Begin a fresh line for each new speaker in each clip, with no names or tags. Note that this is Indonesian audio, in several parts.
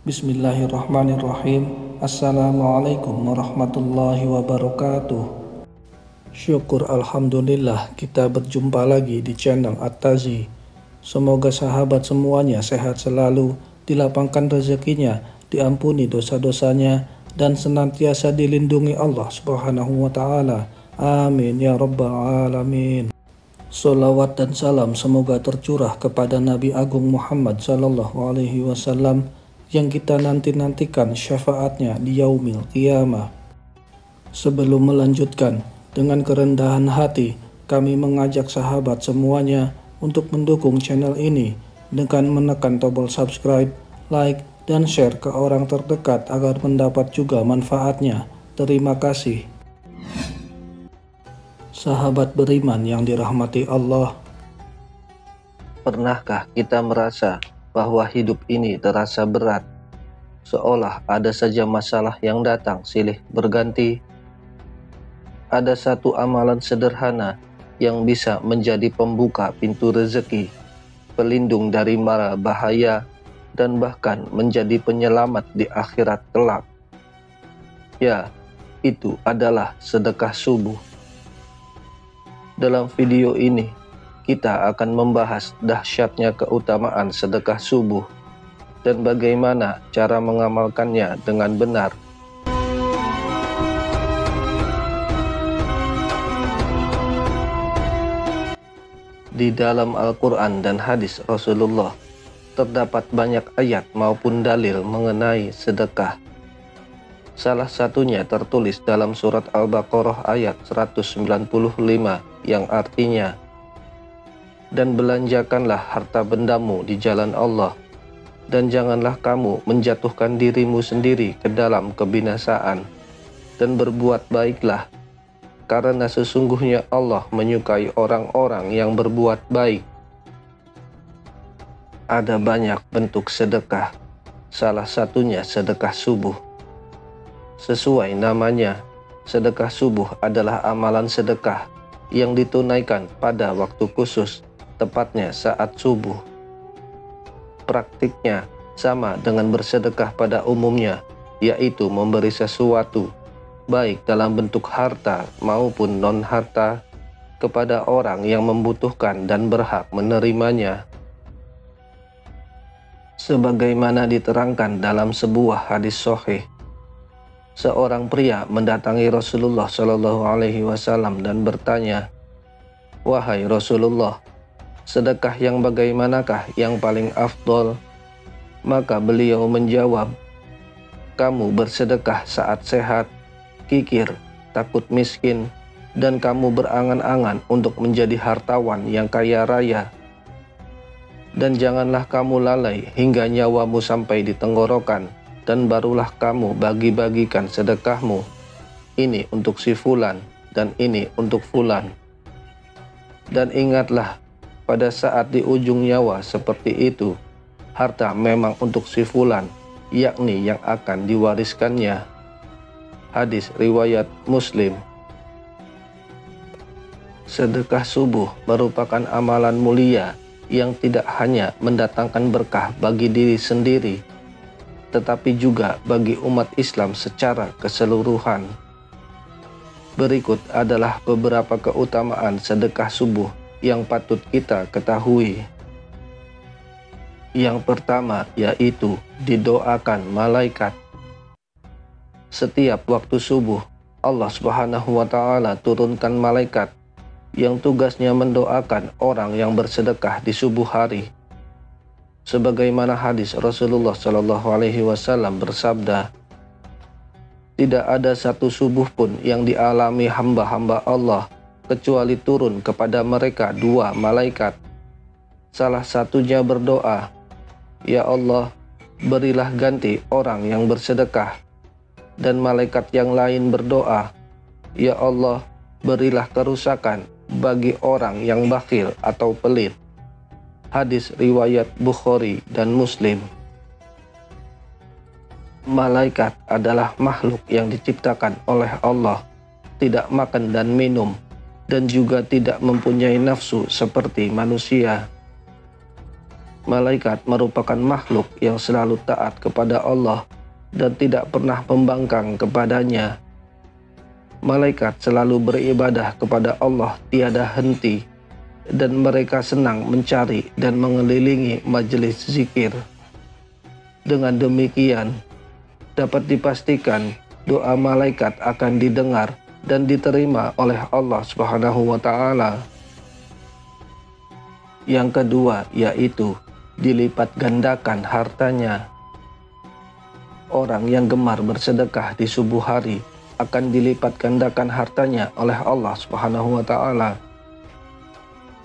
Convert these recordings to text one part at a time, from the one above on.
Bismillahirrahmanirrahim. Assalamualaikum warahmatullahi wabarakatuh. Syukur alhamdulillah kita berjumpa lagi di channel At-Tazi. Semoga sahabat semuanya sehat selalu, dilapangkan rezekinya, diampuni dosa-dosanya, dan senantiasa dilindungi Allah Subhanahu wa Ta'ala. Amin ya Rabbal Alamin. Salawat dan salam semoga tercurah kepada Nabi Agung Muhammad Sallallahu Alaihi Wasallam yang kita nanti-nantikan syafaatnya di yaumil qiyamah. Sebelum melanjutkan, dengan kerendahan hati kami mengajak sahabat semuanya untuk mendukung channel ini dengan menekan tombol subscribe, like, dan share ke orang terdekat agar mendapat juga manfaatnya. Terima kasih. Sahabat beriman yang dirahmati Allah,
pernahkah kita merasa bahwa hidup ini terasa berat, seolah ada saja masalah yang datang silih berganti? Ada satu amalan sederhana yang bisa menjadi pembuka pintu rezeki, pelindung dari mara bahaya, dan bahkan menjadi penyelamat di akhirat kelak. Ya, itu adalah sedekah subuh. Dalam video ini, kita akan membahas dahsyatnya keutamaan sedekah subuh dan bagaimana cara mengamalkannya dengan benar. Di dalam Al-Quran dan hadis Rasulullah, terdapat banyak ayat maupun dalil mengenai sedekah. Salah satunya tertulis dalam surat Al-Baqarah ayat 195 yang artinya, "Dan belanjakanlah harta bendamu di jalan Allah, dan janganlah kamu menjatuhkan dirimu sendiri ke dalam kebinasaan, dan berbuat baiklah, karena sesungguhnya Allah menyukai orang-orang yang berbuat baik." Ada banyak bentuk sedekah, salah satunya sedekah subuh. Sesuai namanya, sedekah subuh adalah amalan sedekah yang ditunaikan pada waktu khusus, tepatnya saat subuh. Praktiknya sama dengan bersedekah pada umumnya, yaitu memberi sesuatu, baik dalam bentuk harta maupun non-harta, kepada orang yang membutuhkan dan berhak menerimanya. Sebagaimana diterangkan dalam sebuah hadis sahih, seorang pria mendatangi Rasulullah Shallallahu Alaihi Wasallam dan bertanya, "Wahai Rasulullah, sedekah yang bagaimanakah yang paling afdol?" Maka beliau menjawab, "Kamu bersedekah saat sehat, kikir, takut miskin, dan kamu berangan-angan untuk menjadi hartawan yang kaya raya. Dan janganlah kamu lalai hingga nyawamu sampai di tenggorokan, dan barulah kamu bagi-bagikan sedekahmu. Ini untuk si fulan, dan ini untuk fulan. Dan ingatlah, pada saat di ujung nyawa seperti itu, harta memang untuk si fulan, yakni yang akan diwariskannya." Hadis riwayat Muslim. Sedekah subuh merupakan amalan mulia yang tidak hanya mendatangkan berkah bagi diri sendiri, tetapi juga bagi umat Islam secara keseluruhan. Berikut adalah beberapa keutamaan sedekah subuh yang patut kita ketahui. Yang pertama yaitu didoakan malaikat. Setiap waktu subuh, Allah Subhanahu wa Ta'ala turunkan malaikat yang tugasnya mendoakan orang yang bersedekah di subuh hari. Sebagaimana hadis Rasulullah Shallallahu Alaihi Wasallam bersabda, "Tidak ada satu subuh pun yang dialami hamba-hamba Allah kecuali turun kepada mereka dua malaikat. Salah satunya berdoa, 'Ya Allah, berilah ganti orang yang bersedekah.' Dan malaikat yang lain berdoa, 'Ya Allah, berilah kerusakan bagi orang yang bakhil atau pelit.'" Hadis riwayat Bukhari dan Muslim. Malaikat adalah makhluk yang diciptakan oleh Allah, tidak makan dan minum, dan juga tidak mempunyai nafsu seperti manusia. Malaikat merupakan makhluk yang selalu taat kepada Allah dan tidak pernah membangkang kepadanya. Malaikat selalu beribadah kepada Allah tiada henti, dan mereka senang mencari dan mengelilingi majelis zikir. Dengan demikian, dapat dipastikan doa malaikat akan didengar dan diterima oleh Allah Subhanahu wa Ta'ala. Yang kedua yaitu dilipat gandakan hartanya. Orang yang gemar bersedekah di subuh hari akan dilipat gandakan hartanya oleh Allah Subhanahu wa Ta'ala.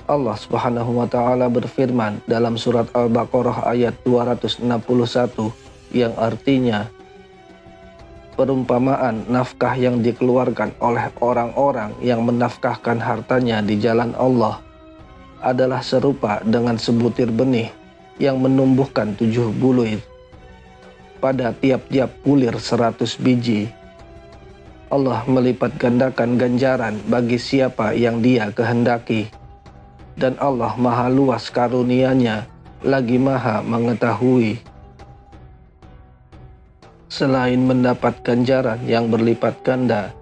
Allah Subhanahu wa Ta'ala berfirman dalam surat Al-Baqarah ayat 261 yang artinya, perumpamaan nafkah yang dikeluarkan oleh orang-orang yang menafkahkan hartanya di jalan Allah adalah serupa dengan sebutir benih yang menumbuhkan 7 bulir. Pada tiap-tiap bulir 100 biji. Allah melipat gandakan ganjaran bagi siapa yang Dia kehendaki. Dan Allah maha luas karunia-Nya, lagi maha mengetahui. Selain mendapat ganjaran yang berlipat ganda,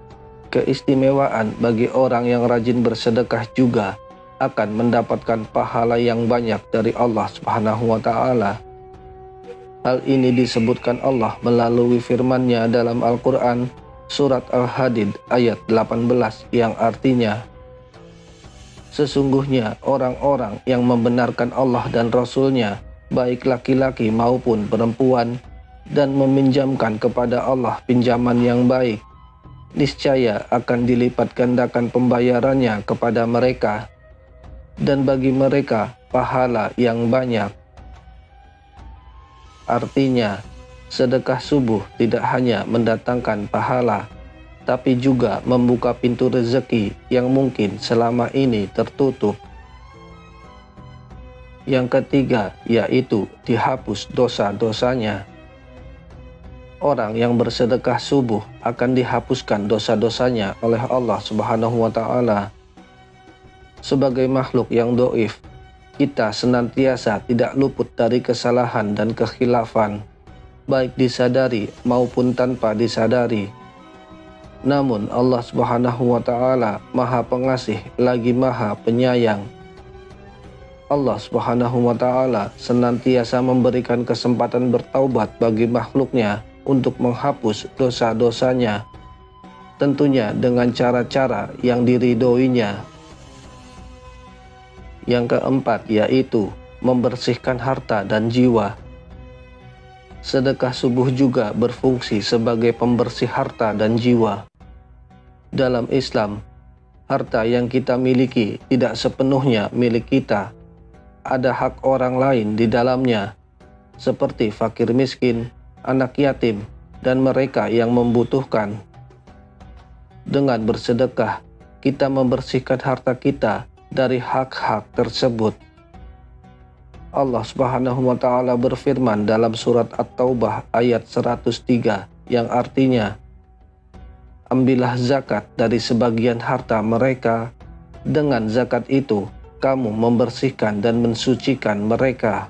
keistimewaan bagi orang yang rajin bersedekah juga akan mendapatkan pahala yang banyak dari Allah Subhanahu wa Ta'ala. Hal ini disebutkan Allah melalui firman-Nya dalam Al-Quran surat Al-Hadid ayat 18 yang artinya, sesungguhnya orang-orang yang membenarkan Allah dan Rasul-Nya, baik laki-laki maupun perempuan, dan meminjamkan kepada Allah pinjaman yang baik, niscaya akan dilipat gandakan pembayarannya kepada mereka, dan bagi mereka pahala yang banyak. Artinya, sedekah subuh tidak hanya mendatangkan pahala, tapi juga membuka pintu rezeki yang mungkin selama ini tertutup. Yang ketiga yaitu dihapus dosa-dosanya. Orang yang bersedekah subuh akan dihapuskan dosa-dosanya oleh Allah Subhanahu wa Ta'ala. Sebagai makhluk yang dhaif, kita senantiasa tidak luput dari kesalahan dan kekhilafan, baik disadari maupun tanpa disadari. Namun Allah Subhanahu wa Ta'ala Maha Pengasih lagi Maha Penyayang. Allah Subhanahu wa Ta'ala senantiasa memberikan kesempatan bertaubat bagi makhluknya untuk menghapus dosa-dosanya, tentunya dengan cara-cara yang diridhoinya. Yang keempat yaitu membersihkan harta dan jiwa. Sedekah subuh juga berfungsi sebagai pembersih harta dan jiwa. Dalam Islam, harta yang kita miliki tidak sepenuhnya milik kita. Ada hak orang lain di dalamnya, seperti fakir miskin, anak yatim, dan mereka yang membutuhkan. Dengan bersedekah, kita membersihkan harta kita dari hak-hak tersebut. Allah Subhanahu wa Ta'ala berfirman dalam surat At-Taubah ayat 103 yang artinya, ambillah zakat dari sebagian harta mereka, dengan zakat itu kamu membersihkan dan mensucikan mereka.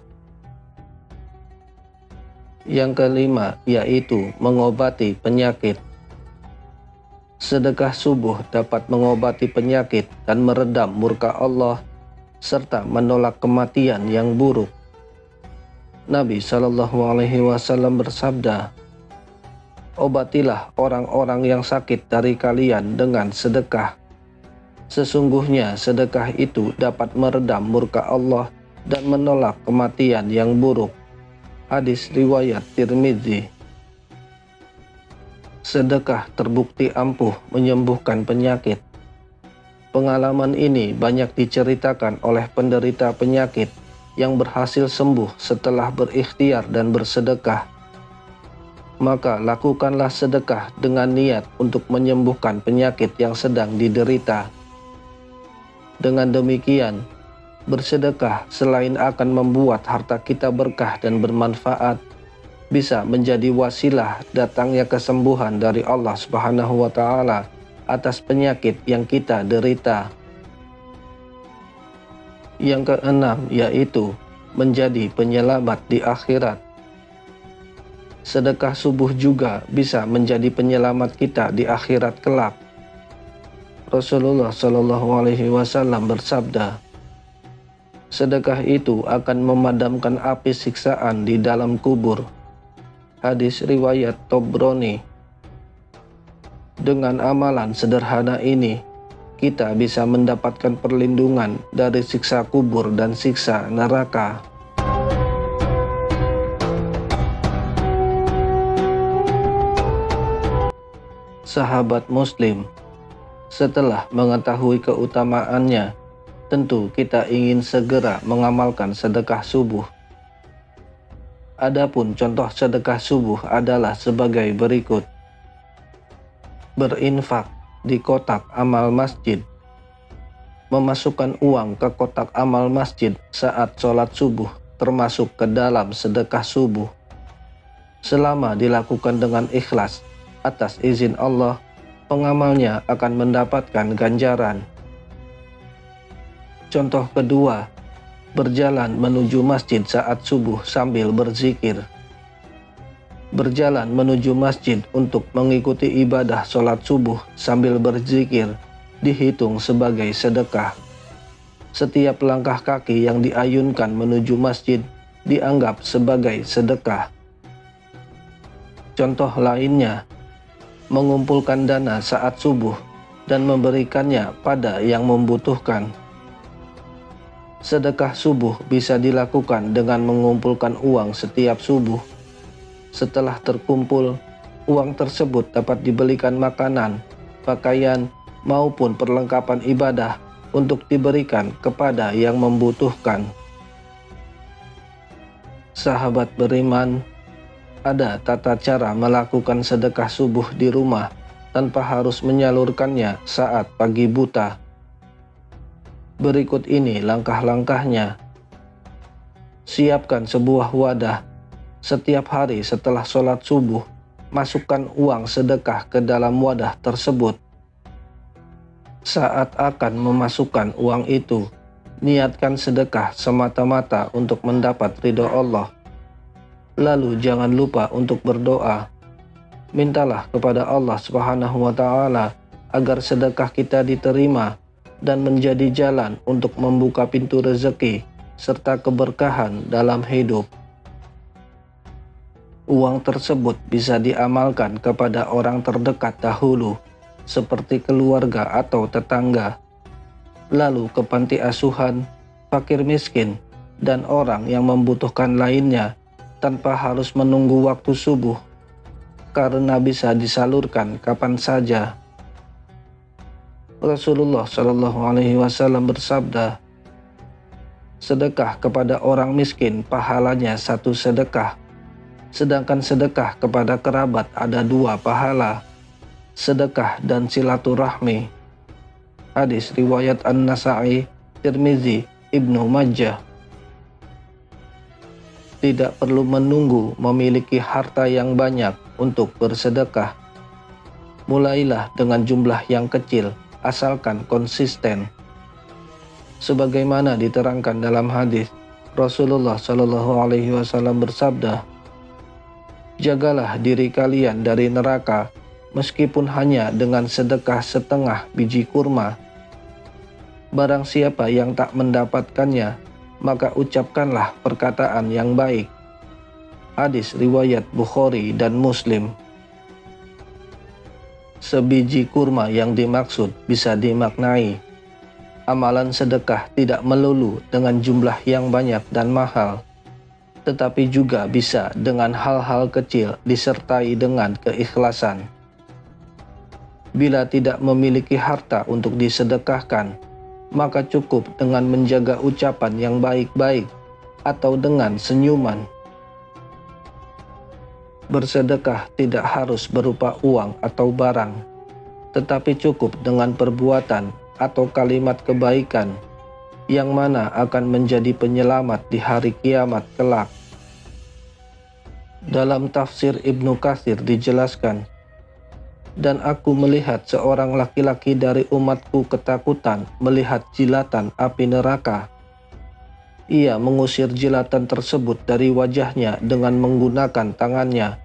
Yang kelima yaitu mengobati penyakit. Sedekah subuh dapat mengobati penyakit dan meredam murka Allah, serta menolak kematian yang buruk. Nabi SAW bersabda, obatilah orang-orang yang sakit dari kalian dengan sedekah. Sesungguhnya sedekah itu dapat meredam murka Allah dan menolak kematian yang buruk. Hadis riwayat Tirmidzi. Sedekah terbukti ampuh menyembuhkan penyakit. Pengalaman ini banyak diceritakan oleh penderita penyakit yang berhasil sembuh setelah berikhtiar dan bersedekah. Maka lakukanlah sedekah dengan niat untuk menyembuhkan penyakit yang sedang diderita. Dengan demikian, bersedekah selain akan membuat harta kita berkah dan bermanfaat, bisa menjadi wasilah datangnya kesembuhan dari Allah Subhanahu wa Ta'ala atas penyakit yang kita derita. Yang keenam yaitu menjadi penyelamat di akhirat. Sedekah subuh juga bisa menjadi penyelamat kita di akhirat kelak. Rasulullah Shallallahu Alaihi Wasallam bersabda, sedekah itu akan memadamkan api siksaan di dalam kubur. Hadis riwayat Tobroni. Dengan amalan sederhana ini, kita bisa mendapatkan perlindungan dari siksa kubur dan siksa neraka. Sahabat Muslim, setelah mengetahui keutamaannya, tentu kita ingin segera mengamalkan sedekah subuh. Adapun contoh sedekah subuh adalah sebagai berikut. Berinfak di kotak amal masjid. Memasukkan uang ke kotak amal masjid saat sholat subuh termasuk ke dalam sedekah subuh. Selama dilakukan dengan ikhlas atas izin Allah, pengamalnya akan mendapatkan ganjaran. Contoh kedua, berjalan menuju masjid saat subuh sambil berzikir. Berjalan menuju masjid untuk mengikuti ibadah sholat subuh sambil berzikir dihitung sebagai sedekah. Setiap langkah kaki yang diayunkan menuju masjid dianggap sebagai sedekah. Contoh lainnya, mengumpulkan dana saat subuh dan memberikannya pada yang membutuhkan. Sedekah subuh bisa dilakukan dengan mengumpulkan uang setiap subuh. Setelah terkumpul, uang tersebut dapat dibelikan makanan, pakaian, maupun perlengkapan ibadah untuk diberikan kepada yang membutuhkan. Sahabat beriman, ada tata cara melakukan sedekah subuh di rumah tanpa harus menyalurkannya saat pagi buta. Berikut ini langkah-langkahnya. Siapkan sebuah wadah. Setiap hari setelah sholat subuh, masukkan uang sedekah ke dalam wadah tersebut. Saat akan memasukkan uang itu, niatkan sedekah semata-mata untuk mendapat ridho Allah. Lalu jangan lupa untuk berdoa. Mintalah kepada Allah Subhanahu wa Ta'ala agar sedekah kita diterima dan menjadi jalan untuk membuka pintu rezeki serta keberkahan dalam hidup. Uang tersebut bisa diamalkan kepada orang terdekat dahulu, seperti keluarga atau tetangga, lalu ke panti asuhan, fakir miskin, dan orang yang membutuhkan lainnya tanpa harus menunggu waktu subuh, karena bisa disalurkan kapan saja. Rasulullah Shallallahu Alaihi Wasallam bersabda, sedekah kepada orang miskin pahalanya 1 sedekah, sedangkan sedekah kepada kerabat ada 2 pahala, sedekah dan silaturahmi. Hadis riwayat An-Nasa'i, Tirmizi, Ibnu Majah. Tidak perlu menunggu memiliki harta yang banyak untuk bersedekah. Mulailah dengan jumlah yang kecil, asalkan konsisten. Sebagaimana diterangkan dalam hadis, Rasulullah Shallallahu Alaihi Wasallam bersabda, jagalah diri kalian dari neraka, meskipun hanya dengan sedekah setengah biji kurma. Barang siapa yang tak mendapatkannya, maka ucapkanlah perkataan yang baik. Hadis riwayat Bukhari dan Muslim. Sebiji kurma yang dimaksud bisa dimaknai, amalan sedekah tidak melulu dengan jumlah yang banyak dan mahal, tetapi juga bisa dengan hal-hal kecil disertai dengan keikhlasan. Bila tidak memiliki harta untuk disedekahkan, maka cukup dengan menjaga ucapan yang baik-baik atau dengan senyuman. Bersedekah tidak harus berupa uang atau barang, tetapi cukup dengan perbuatan atau kalimat kebaikan yang mana akan menjadi penyelamat di hari kiamat kelak. Dalam tafsir Ibnu Katsir dijelaskan, dan aku melihat seorang laki-laki dari umatku ketakutan melihat jilatan api neraka. Ia mengusir jilatan tersebut dari wajahnya dengan menggunakan tangannya.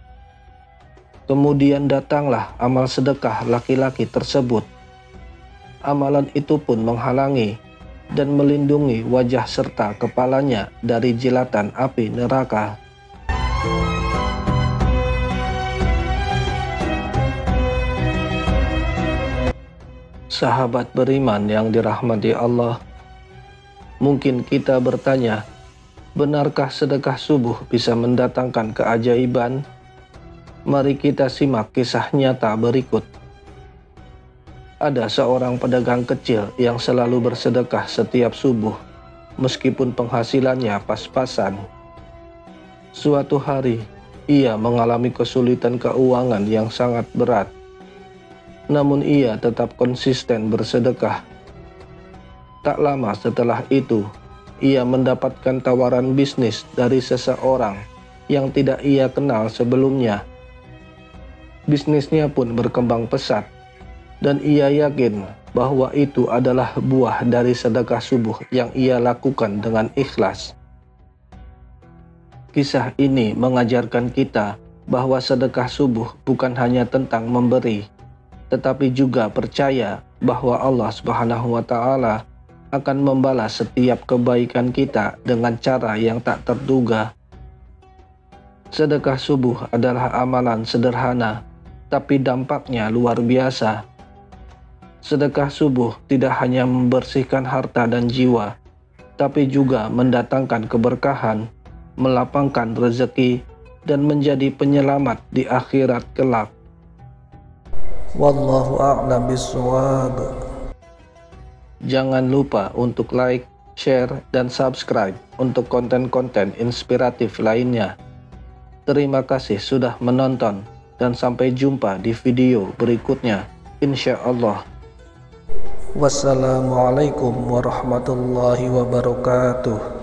Kemudian datanglah amal sedekah laki-laki tersebut. Amalan itu pun menghalangi dan melindungi wajah serta kepalanya dari jilatan api neraka. Sahabat beriman yang dirahmati Allah, mungkin kita bertanya, benarkah sedekah subuh bisa mendatangkan keajaiban? Mari kita simak kisah nyata berikut. Ada seorang pedagang kecil yang selalu bersedekah setiap subuh, meskipun penghasilannya pas-pasan. Suatu hari, ia mengalami kesulitan keuangan yang sangat berat. Namun ia tetap konsisten bersedekah. Tak lama setelah itu, ia mendapatkan tawaran bisnis dari seseorang yang tidak ia kenal sebelumnya. Bisnisnya pun berkembang pesat, dan ia yakin bahwa itu adalah buah dari sedekah subuh yang ia lakukan dengan ikhlas. Kisah ini mengajarkan kita bahwa sedekah subuh bukan hanya tentang memberi, tetapi juga percaya bahwa Allah Subhanahu wa Ta'ala akan membalas setiap kebaikan kita dengan cara yang tak terduga. Sedekah subuh adalah amalan sederhana, tapi dampaknya luar biasa. Sedekah subuh tidak hanya membersihkan harta dan jiwa, tapi juga mendatangkan keberkahan, melapangkan rezeki, dan menjadi penyelamat di akhirat kelak.
Wallahu a'lam bishawab.
Jangan lupa untuk like, share, dan subscribe untuk konten-konten inspiratif lainnya. Terima kasih sudah menonton, dan sampai jumpa di video berikutnya, insya Allah.
Wassalamualaikum warahmatullahi wabarakatuh.